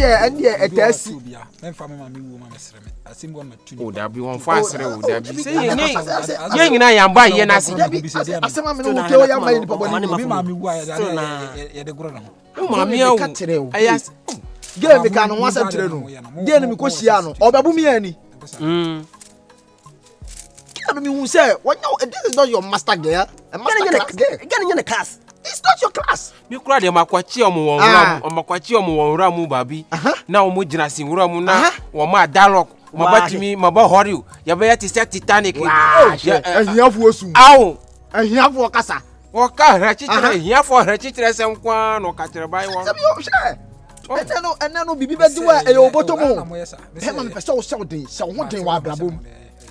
a test. Oh, that be one fast road. That be saying, "Yang na yamba ye na si." Asem amene wo ke o ya mai ni papa ni mami wa ya de gro no. Mami ya ayas. Ge me ka no ho asem kire no. Ge ne me ko hia no. Obabu mi ani. I mean, who say, "What? No, this is not your master girl. A master class girl. Getting in the class. It's not your class." Me kura de makwachi omo makwachi omo wonra mu babi. Na omo jina si wura mu na wo ma dialogue. Mabatimi maba hori. Ya be yati set Titanic. Ehiafo osu. Aw. Ehiafo kasa. Wo ka rachichire ehiafo rachichire sem kwa no ka kire bai won. Enano bibi be diwa e obotomo. He ma me pese o se odin, se ho den wa brabom.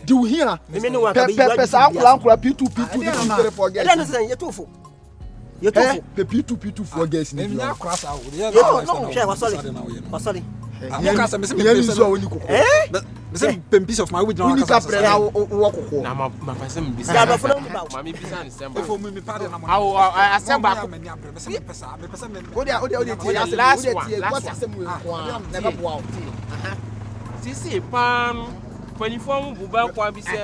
Do you hear? Pesa ankura P2 P2 forget. You P2 forget. Sorry. Piece of my with no Uniform buba kwa bi se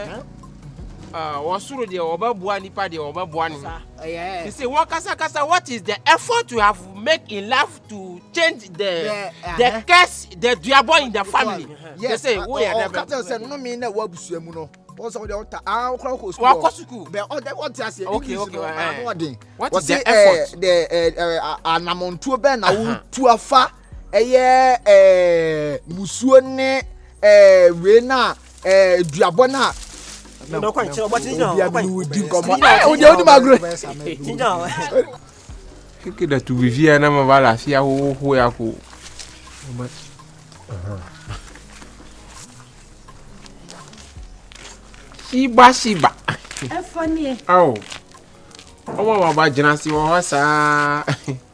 wasuro de obabua nipa de obabua ni. You say what is the effort you have make in life to change the curse the diabo in the family? They say we are never say no me na wa busua mu no. Won say we dey okra ko school. Wa ko school. Be what you say? Okay. What is the effort? The anamontuo be na wo tuafa musuo ne we na duabo na no kwa nche what is no odi magro kike da tu vivia na mabala fia ho ya ko shiba efoni oh omo wa ba jina si wo sa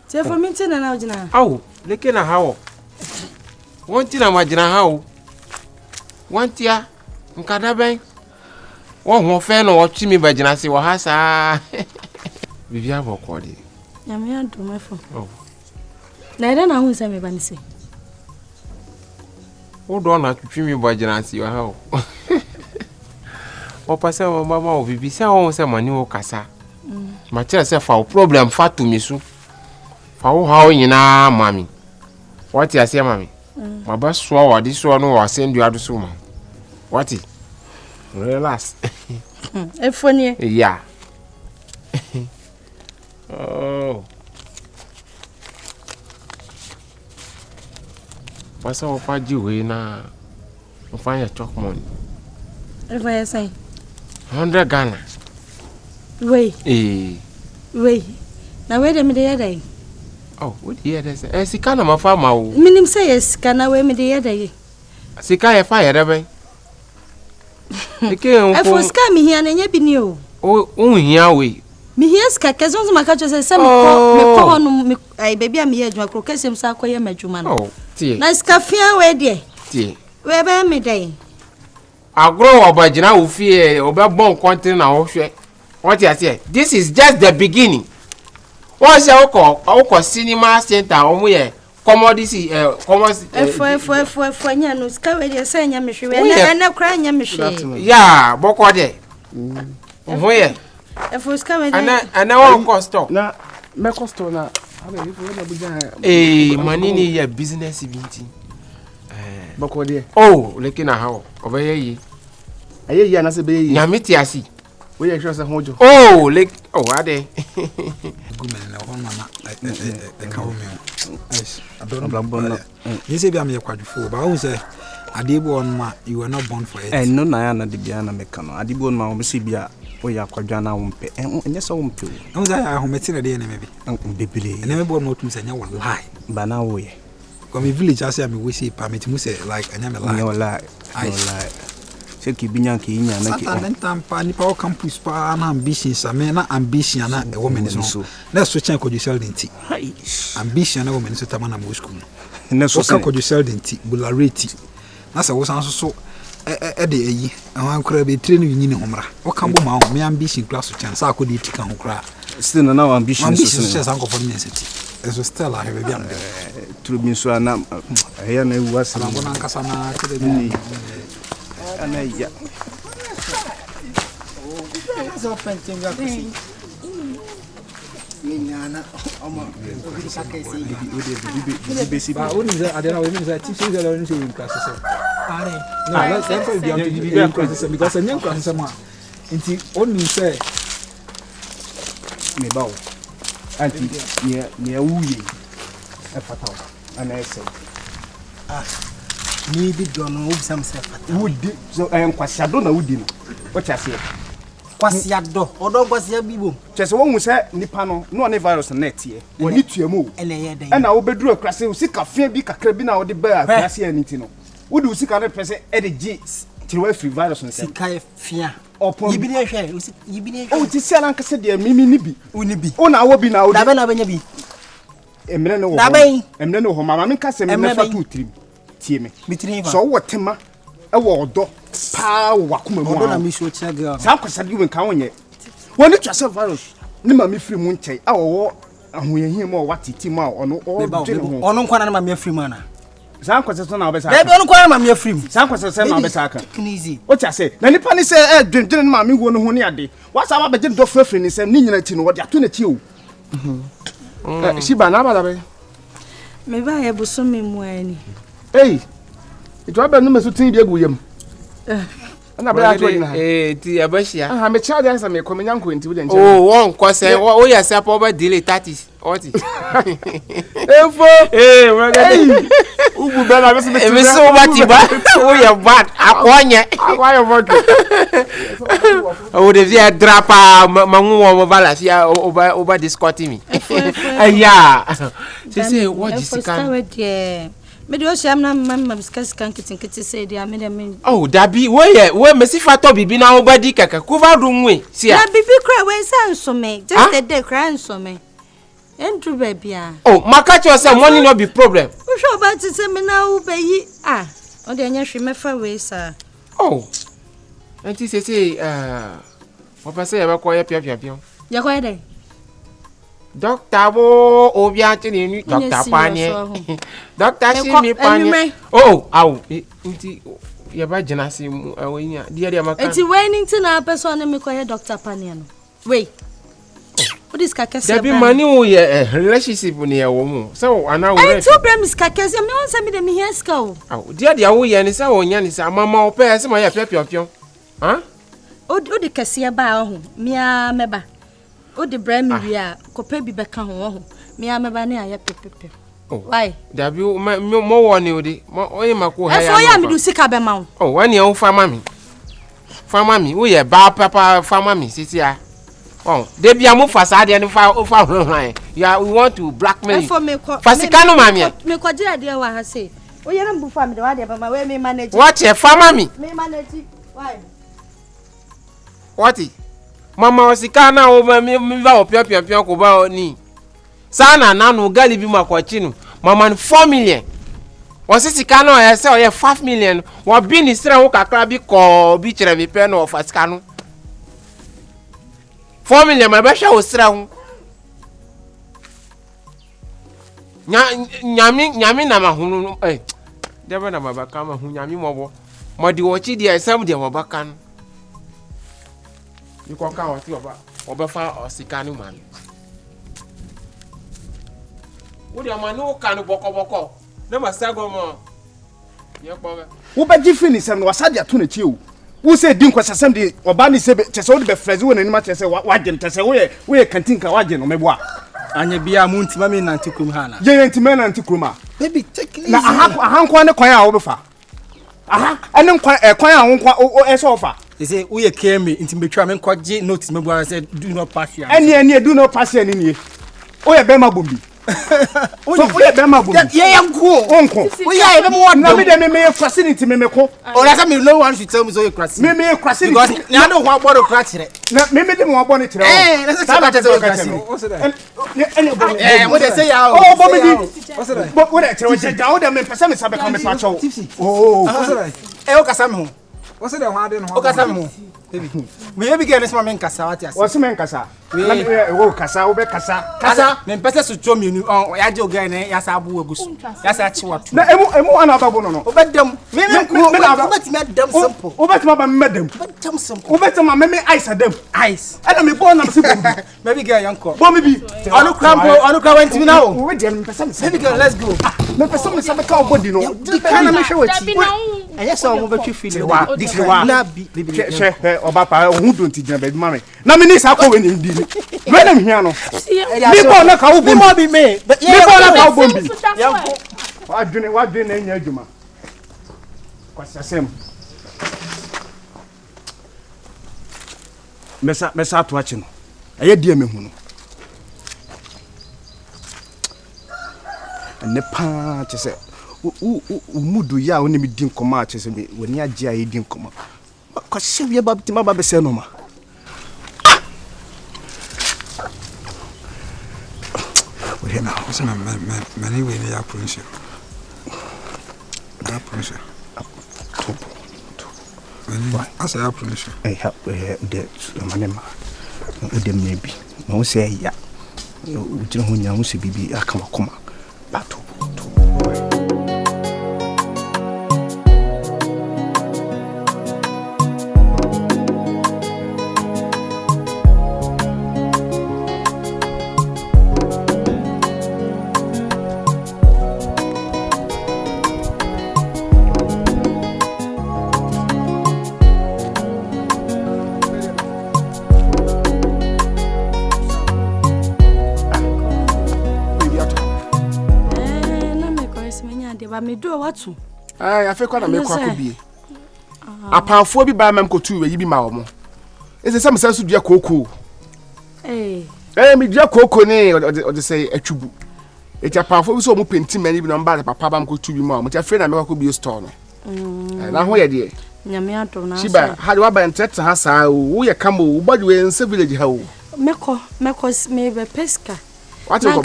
te for me tena na jina oh leke na hawo wonti na majina hawo wantia nkada ben wo ho fe no wo timi ba jina si wo ha sa bibia boko de ya me ado mefo oh na ida na hu se me ba ni se o do na twimi ba jina si wo ha o o pasa o mama o bibi se o se mani o kasa ma tira se fa o problem fa to mi su fa wo ha o nyina mami what ya se mami ma ba so wa di so no wa send you ado so ma what it relax efoni yeah oh pasa o fa ji we na o fa ya chok money if I say 100 Ghana wait na we dem dey dey oh what here dey say sika na ma fa ma o minim say yes kana we me dey dey sika ya fa ya dey eke on for ska mi hia na nya bi ni o hia we mi hia ska kezo nzo maka cho se me ko no ai baby am hia adwuma kro kesem sa akoye madwuma no oh tie na ska fia we dey tie we be me dey agro obajina wo fie obebon kontin na wo hwe what you say this is just the beginning wọ́n ṣe ọkọ̀ cinema center ọmọ yẹ commodity efo nya no ska we dey say nya mehwe na kra nya mehwe ya boko de ọmọ yẹ efo ska we dey ana won cost na me cost na abi ifo na buja manini ya business binti boko de oh leki na ha obeye yi ayeyi na se be yi nyamiti asi we ye sure say hojo oh like oh ade gumen na won mama like kawo me yes adon blabon you say be am ye kwadufo ba who say adebo on ma you were not born for it no na ya na de bia na meka no adebo on ma o se bia o ya kwadwa na wo mpe enye so wo mpe o say ya ho meti na de na me bi bebele na me bo no tum say nya wo lie ba na wo ye come village I say me we say permit mu say like anya me lie no lie ki binya ki nya na ki tampa ni pa campus pa na ambition sa me na ambition na e women so na so chen ko jusel denti ambition na women so tama na mo school na so ko jusel denti bulareti na sa wo san so e de eyi an kura be train yin ni homra o kan bo ma me ambition class chen sa ko de tika ho kura still na ambition so san ko for me seti eso stella he baby am de True so ana here na ewu ase na bona nkasa na kede ni ana ya so penting ga kusi Minyana, ama, ba oni za adena we minza tipsi za lawni so in class so are no let's say be am to be class so because any class so ma nti oni say me bawo anti ne wuye e fataw ana ese ni bi dono ubsam se fataw wudi so enkwasiado na wudi no o chase kwasiado odo kwasia bibo chese won se nipa no no ne virus na tie woni tuamu ele den na wo beduru akrase usika fia bi kakra bi na wo de ba akrase aniti no wudi usika na pese e de g tiwa free virus no se sika fia opon yibini ehwe yibini ehwe o ti se lan kase de mimi ni bi uni bi o na wo bi na wo da be na benya bi emre no wo Daben. emre no ho mama me kase me fa tu trim tie me bitiri fa so wo tema e wo odo pa wakuma mu odo na mi show chia girl sa kwasade wen kan wonye woni twase virus ni ma me free mu nkyai a wo ahoyehie mu o watiti mu a ono o dwene ho ono nkwana na ma me free mu ana sa kwase so na obesa baby ono nkwana na ma me free mu sa kwase so na obesa aka easy o twase na nipa ni se dwendwene ni ma me wo no ho ni ade wasa ba beje do free ni se ni nyina ti no wo de ato na ti o shiba na ba da be me ba ye busumi mu ani it wa be no meso tin bi egu yam na ba ya to ina ti abashia me charge answer me come nyanko nti wo de nche won kwase o ya se po ba delay 30 oti efo ubu be na be se me e so ba ti ba o ya bad akonye vote o de via drapa mangu wo bala fia o ba discord me aya se what is it me do sham na mama biska kitin say dia me dem oh dabi we mesi fato bibi na obadi kaka cover room we see na bibi cry we say so me just a day cry so me entru baby oh makachi o say money no be problem we sure about to say me na wo bayi o de anya hwe me fa we sa oh anti say o pa say e ba ko ye pia ya ko dey Doctor wo obianti ni doctor panye doctor si mi panye oh aw nti ye ba jina si awenya dia maka nti waiting na person na me ko ye doctor panye no wait what is kakese there be money wo ye relationship ni ye wo mu so ana wo I two problem is kakese me won say me de me here ska o aw dia wo ye ni say wo nya ni say mama o pe say ma ye pia ha o de kase ba ho mia meba o de bra mi wi a kopa bi beka ho me ameba ne aye pepepe why dabi mo woni odi mo oyin mako ha ya so ya mi du sika be ma wo oh wani o fama mi wo ye ba papa fama mi sisi a oh de bia mo fasa de ne fa o fa hwan ya we want to blackmail you fasika no mami me ko jira de wa ha say o ye na mbu fa mi de wa de ba ma we me manage what ye fama mi me manage why what mama osika na o mi ba o pia ko ba ni sana na no gali bi makwachi no mama 4 million o sika no e se o ye 5 million wo bi ni sira wo kakra bi ko bi kire mi pe no o fasika no 4 million ma ba hwa o sira ho nyami na ma hunu deba na mabaka ma hu nyami mobo modi wo chi dia sam dia mabaka no you can count oba fa osika no man wo dia man no kan boko na masago mo ye po wo ba gifi ni sem no wasade ato na chi o wo se din kwasasem de oba ni se chese wo de be freze wo nani ma chese waje chese wo ye kantinka waje no mebo a anya bia mu ntima me nanti krum ha na ye ntima nanti krum a baby take it na ahankwa ne kwan a wo be fa ene kwan a wo nkwa o eso ofa they say we came into betwa me nkwaje notice me bua say do not pass here ene do not pass here ni o ye be ma bombi o ye be ma bombi ye yanko onko o ye be mo won na me de me facility me ko o la say me no one should tell me so you crash me facility because na do ho abodo crash re na me de mo abodo kire na say so crash ene bombi what they say ya o bombi what's that what they tell you down there me person me sabe come me pacho oh o kasa me ho what's that one dey no o kasa me ho Me be get this man kasa what you say. What's men kasa? Oh kasa, obe kasa. Kasa, me pese so chom you on ya je oga na ya sa abu egusu. Ya sa chi watu. Na emu ana babo no. Obedem. Me obet me dem simple. Obet ma ba medem. Obedem simple. Obet ma me ice adem. Ice. Ana me bo na me simple. Maybe get yanko. Bo me bi. Onu krampo me now. We dey me pese. Maybe get let's go. Me pese me sabe ka body no. Di kana me hwe wati. Eye so mo betwi feel na bi she oba pa hu don ti gina baby mama na me ni sa ko we ni ndi ni me na me hia no me bo na ka wo bo mo bi me me bo na ka wo bo bi wadwene na nya adwuma kwasi Asem mesa to achi no eye die me hu no ne pa che umudu ya oni mi din koma che se me woni agye aye din koma ko hye ba bitima ba be se no ma we na so many we ya pronunce ya pronunce to asa ya pronunce de manema de mebi no se ya ujira ho nya ho se bibi aka makoma ba to I feel quite a make could be. A pound 4 by Mam Cotu, you be my own. Is there some sense of your cocoa? Me dear cocoa, or to say a chubu. It's a pound 4 so painting many number papa Bam could be mom, which I fear I could be a storm. And I'm where, dear. Shiba, how do I buy and text her? We are come, but we in village how? Mekos me be pesca. What is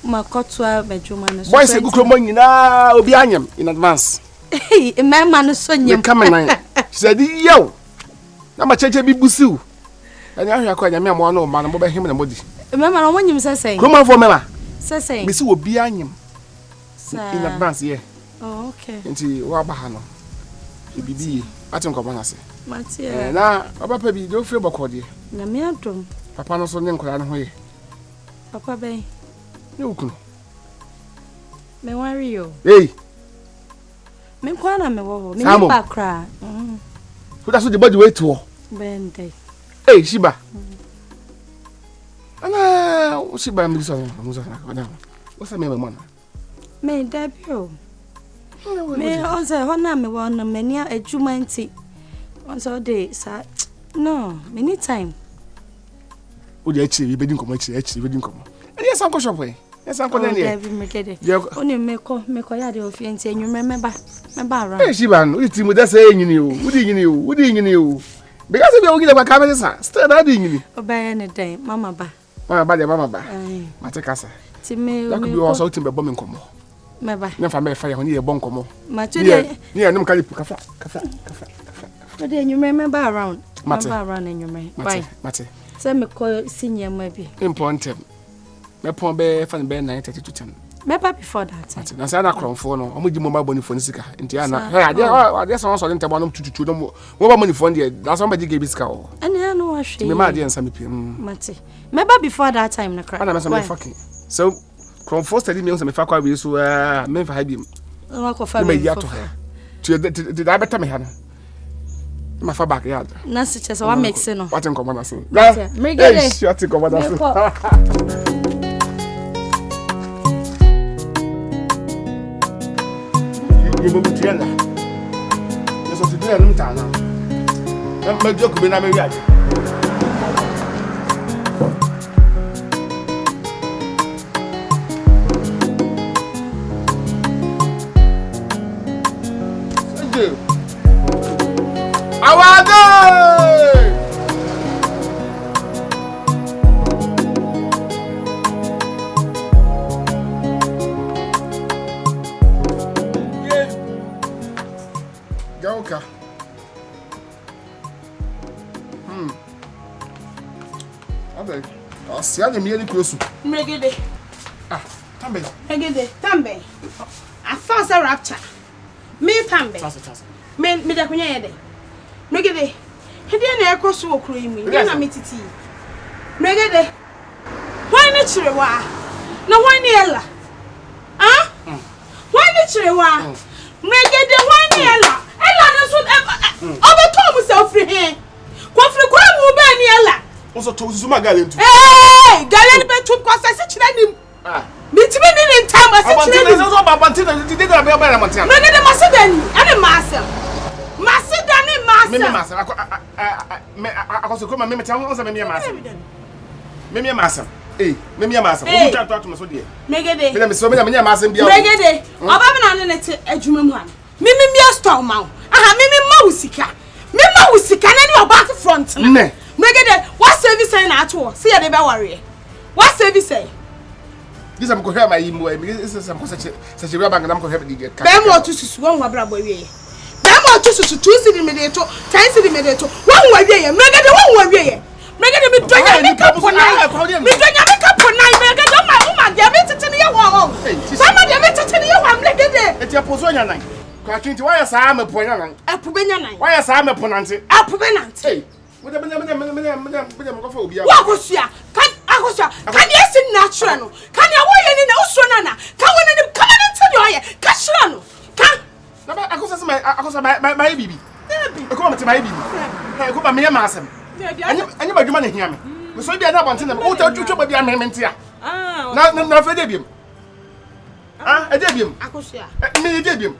my cotwa bedroom? Why say good morning now? Be in advance. Hey, my man, son, you come in. She said, yo, now my church be busu. And I have quite a man, one man, about him and a body. Remember, I want you to say, come on for Mama. Say, Miss will be on him in advance, yeah. Oh, okay. Into Wabahano. It be, I don't come on, I say. Matia, now, Papa, you don't feel about you. Namiatum. Papa, no son, way. Papa Bay, you can. Me worry you. Hey, me kwana me wo me back cry. Who does the body wait to? Bende. Hey, Shiba. Ana, Shiba me so. What's the name of man? Me debut. Me on say hona me won me nia adwuma nti. On so dey sa. No, me need time. Odi echi we bedin komo echi bedin komo. Yes anko shop we. Yes anko na ne. Oni meko ya de ofie nti enwumre meba around. Eh Shiba no, iti mu da say enyini o. Udi enyini o. Because we ogi le kwa kamera sa. Still na di enyini. Obaye ne den mama ba. Mama ba. Mate kasa. Ti me that could be also timbe bomb komo. Meba. Na fa me fa ye ho ne bon komo. Mate de. Ni enum kali kafa. Odi enwumre meba around. Meba around enwumre. Bye. Mate. Say me call senior maybe. Important. Me pon be fan be 9:30 to 10. Maybe before that. Na say na kronfo no, omo di mobile money phone sika. Nti ana. Ade so so ntebo no tututu no mobile money phone there. That's somebody give sika o. Ani no wa hwe. Me ma dey ansam pie. Mate. Maybe before that time na cry. Ana me say me fucking. So kronfo study me say me fa kwa bi so me fa ha bi. Wa ko fa me ya to ha. To the better me ha no. My far back yard. Nancy chesa wa mix no. What in command say? Mrigede. Shut in command say. You go to yanda. You so to do am ta na. Me joke be na me wi. Tambe. Si anya me ni kuesu. Megede. Tambe. Megede, Tambe. I found a rapture. Me Tambe. Me da kunya yede. Megede. Hede na ekoso okro yi mu. Na metiti. Megede. Why na chirewa? Na why na ela? Ah? Why na chirewa? Megede why na ela? Ela na so obeto mu se free he. Kofri kwa mu ba ni ela. Oso to zuma galen tu. Galen be tu kwa se chire nim. Mitimi ni ntama se chire nim. Abantina so abantina di dey be ba na montia. Megede masedani, ane masem. Masedani masem. Me masem. Akoso ko ma me metia ho so me masem. Me masem. Me masem. O twa to me so de. Megede. Me so me masem bia. Megede. Oba me na ne te adwuma mu han. Me store ma wo. Aha me ma wusika. Me ma wusika na ni oba to front na. Ne. Megede, what service say na ato? See ya dey be worry. What service say? This am ko hear my imo e this is am ko seche bank na am ko hear the get. Be mo to susu won wa bra boy we. Be mo to susu 2 cedi me dey to, 10 cedi me dey to. Won wa wie ye. Megede won wa wie ye. Megede me donya me kapo na. Me donya me kapo na. Megede ma dia me tete ne ye wo. Sama dia me tete ne ye wo Megede. Eti aposo nya nan. Kwa kinti wa ya saa me ponya nan. Apu benya nan. Wa ya saa me ponante. Apu benante. Me go for obi. Wa kosua. Kan yes natural no. Kan ya wo ye ni na uso na na. Kan wo ni kan na ntani o ye. Ka shira no. Kan. Na ba akosa my bibi. E ko ma te my bibi. E ko ba me ma asem. Anya ba dwuma na hia me. Me so bia na bonte na o ta twetwa ba bia me ntia. Na fa de biem. E de biem. Akosua. Me de biem.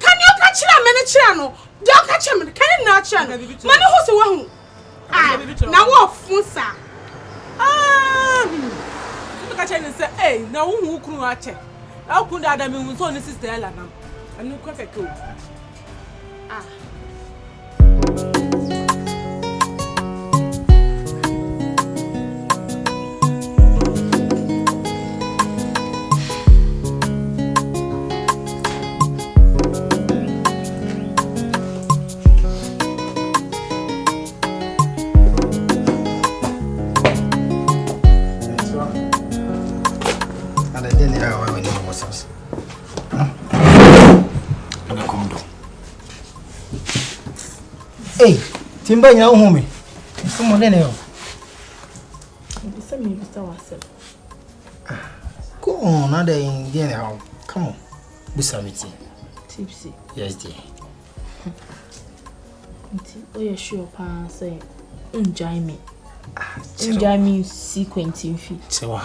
Kan you ka chira me ne chira no. Dia ka chira me kan na chira no. Mane ho se wa hu. Na wo funsa. Ka chira say na wo hu kunu ache. Na wo kunu da Adam hu so ne sister Ella na. Anu ko fe ko. Hey, Timba nya wo me. Somo ne yo. Bisa me bisa Asem. Go on, na dey in how. Come on. Bisa me ti. Tipsy. Yes, dear. Oh, you sure pa say unjai me. Unjai me sequencing fee. Sewa.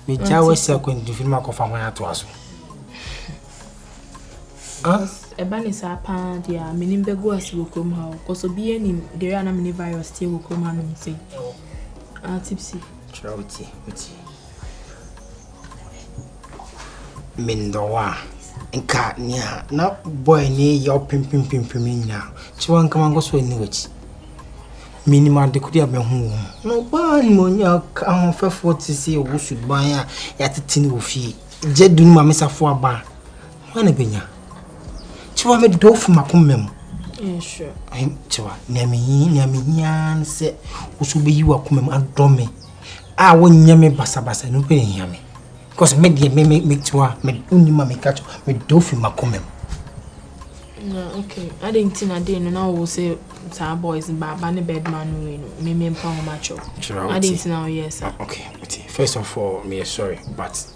Me jawe sequencing fee ma ko fa ho ato aso. Ebani sa pa dia menim bego asiwokom ha koso bi enim de ya na mini virus tie wokom ha no nse tipsy Uti. Mindowa nka nya na boy ni yo pimpim nya chiwan kama ngoso ni wechi minima de kudi abehu no ba ni mo nya ka ho fefo tisi ogusu ban ya tetini wo fie je dunu ma mesafo aba wana benya chiwa me do fu makomem sure chiwa nyami yan se usu be yiwa komem adome a wonya me basabasa no pe nyame because me de me chiwa me unima me kacho me do fu makomem okay I didn't think I didn't know we say some boys baba ne bedman no me mpa ho macho I didn't know yes sir. Okay first of all me sorry but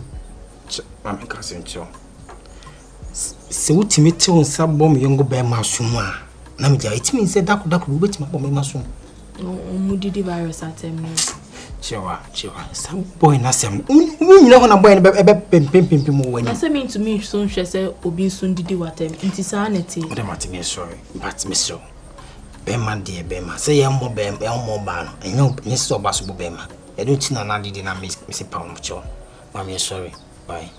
I'm cousin cho se utimi te on sabom yongo be masum a na me ja it means say daku betima bom masum mudidi virus atem chewa some boy na sem nyina ho na boy ne be pempem mo wani na mean to me so nhwe say obi sun didi watem nti sa na te o de matime sorry but me so be man de be ma say yam mo ba no enye so ba so be ma e do tina na didi na me se pa mo cho ma me sorry bye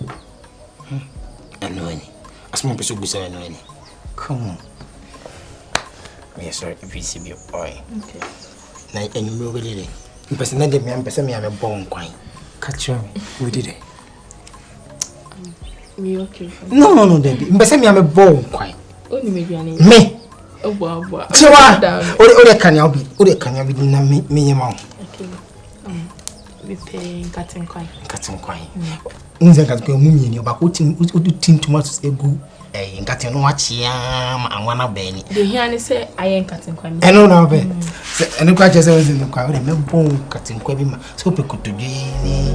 annoying asmo peso busa annoying come on me sorry if you be boy okay na enyu me obelele person na de me am person me am bon kwan catch me we did it we okay no baby person me am bon kwan oni me duane me obo chewa o de kanya bi na me yema okay be paying cutting coin. Unze katika mumi ni ba ko tin tomatoes egu nkate no achia anwana beni. The Ohiani say ayen cutting coin. Eno na be. Se eno kwa chese we kwa we me bon cutting coin bi ma. So pe kotodwe ni